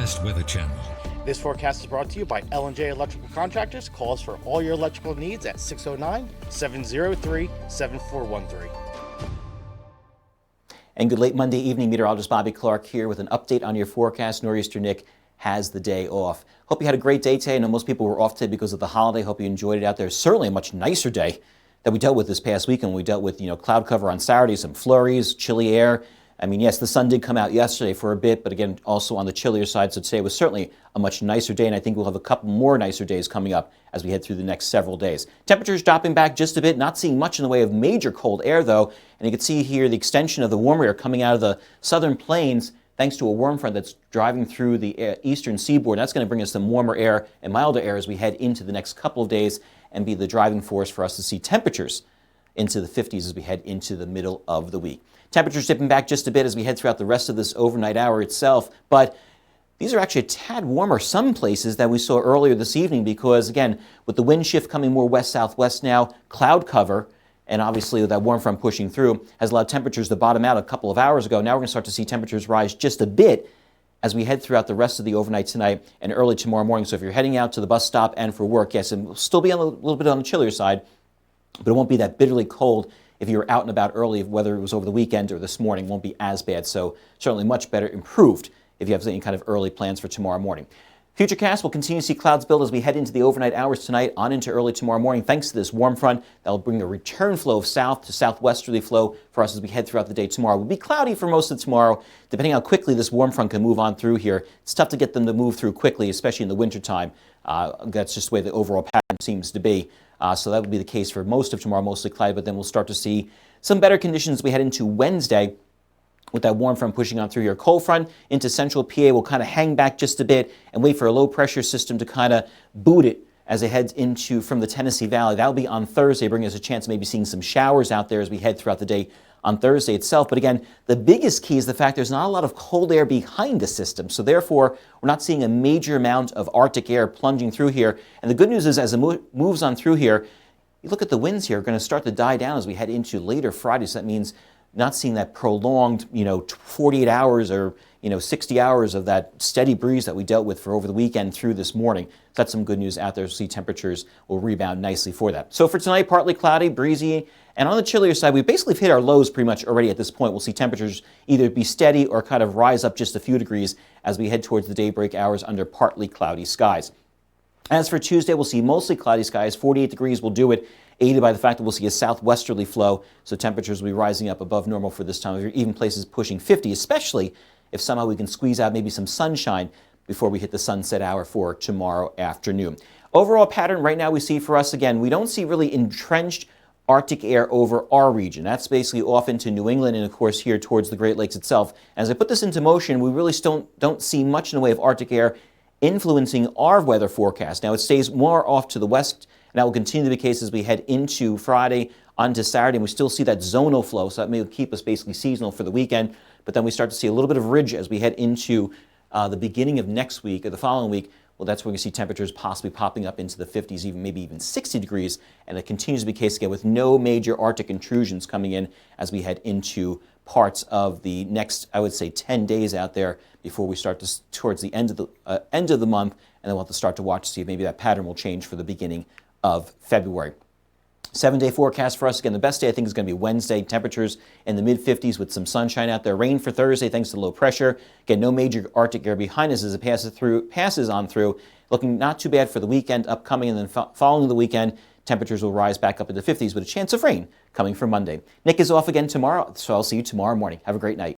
Forecast Weather Channel. This forecast is brought to you by L&J Electrical Contractors. Call us for all your electrical needs at 609-703-7413. And good late Monday evening, Meteorologist Bobby Klark here with an update on your forecast. Nor'easter Nick has the day off. Hope you had a great day today. I know most people were off today because of the holiday. Hope you enjoyed it out there. Certainly a much nicer day that we dealt with this past weekend. We dealt with, cloud cover on Saturday, some flurries, chilly air. I mean, yes, the sun did come out yesterday for a bit, but again, also on the chillier side. So today was certainly a much nicer day, and I think we'll have a couple more nicer days coming up as we head through the next several days. Temperatures dropping back just a bit, not seeing much in the way of major cold air, though. And you can see here the extension of the warmer air coming out of the southern plains thanks to a warm front that's driving through the eastern seaboard. That's going to bring us some warmer air and milder air as we head into the next couple of days and be the driving force for us to see temperatures into the 50s as we head into the middle of the week. Temperatures dipping back just a bit as we head throughout the rest of this overnight hour itself, but these are actually a tad warmer some places that we saw earlier this evening because, again, with the wind shift coming more west-southwest now, cloud cover, and obviously with that warm front pushing through, has allowed temperatures to bottom out a couple of hours ago. Now we're going to start to see temperatures rise just a bit as we head throughout the rest of the overnight tonight and early tomorrow morning. So if you're heading out to the bus stop and for work, yes, it will still be a little bit on the chillier side, but it won't be that bitterly cold. If you were out and about early, whether it was over the weekend or this morning, won't be as bad. So certainly much better improved if you have any kind of early plans for tomorrow morning. Futurecast will continue to see clouds build as we head into the overnight hours tonight on into early tomorrow morning. Thanks to this warm front, that will bring a return flow of south to southwesterly flow for us as we head throughout the day tomorrow. It will be cloudy for most of tomorrow, depending how quickly this warm front can move on through here. It's tough to get them to move through quickly, especially in the wintertime. That's just the way the overall pattern seems to be. So that will be the case for most of tomorrow, mostly cloudy, but then we'll start to see some better conditions as we head into Wednesday with that warm front pushing on through here. Cold front into central PA will kind of hang back just a bit and wait for a low pressure system to kind of boot it as it heads into from the Tennessee Valley. That will be on Thursday, bringing us a chance of maybe seeing some showers out there as we head throughout the day on Thursday itself. But again, the biggest key is the fact there's not a lot of cold air behind the system. So therefore, we're not seeing a major amount of Arctic air plunging through here. And the good news is as it moves on through here, you look at the winds here, are going to start to die down as we head into later Friday. So that means not seeing that prolonged, 48 hours or, 60 hours of that steady breeze that we dealt with for over the weekend through this morning. So that's some good news out there. See temperatures will rebound nicely for that. So for tonight, partly cloudy, breezy, and on the chillier side, we basically hit our lows pretty much already at this point. We'll see temperatures either be steady or kind of rise up just a few degrees as we head towards the daybreak hours under partly cloudy skies. As for Tuesday, we'll see mostly cloudy skies. 48 degrees will do it, aided by the fact that we'll see a southwesterly flow, so temperatures will be rising up above normal for this time of year, even places pushing 50, especially if somehow we can squeeze out maybe some sunshine before we hit the sunset hour for tomorrow afternoon. Overall pattern right now we see for us, again, we don't see really entrenched Arctic air over our region. That's basically off into New England and, of course, here towards the Great Lakes itself. As I put this into motion, we really still don't see much in the way of Arctic air influencing our weather forecast. Now, it stays more off to the west, and that will continue to be the case as we head into Friday, onto Saturday, and we still see that zonal flow, so that may keep us basically seasonal for the weekend, but then we start to see a little bit of ridge as we head into the beginning of next week or the following week. Well, that's where we see temperatures possibly popping up into the 50s, maybe even 60 degrees, and it continues to be the case again with no major Arctic intrusions coming in as we head into parts of the next, I would say, 10 days out there before we start towards the end of the month, and then we'll have to start to watch to see if maybe that pattern will change for the beginning of February. 7-day forecast for us. Again, the best day I think is going to be Wednesday. Temperatures in the mid-50s with some sunshine out there. Rain for Thursday thanks to low pressure. Again, no major Arctic air behind us as it passes on through. Looking not too bad for the weekend upcoming, and then following the weekend, temperatures will rise back up into the 50s with a chance of rain coming for Monday. Nick is off again tomorrow, so I'll see you tomorrow morning. Have a great night.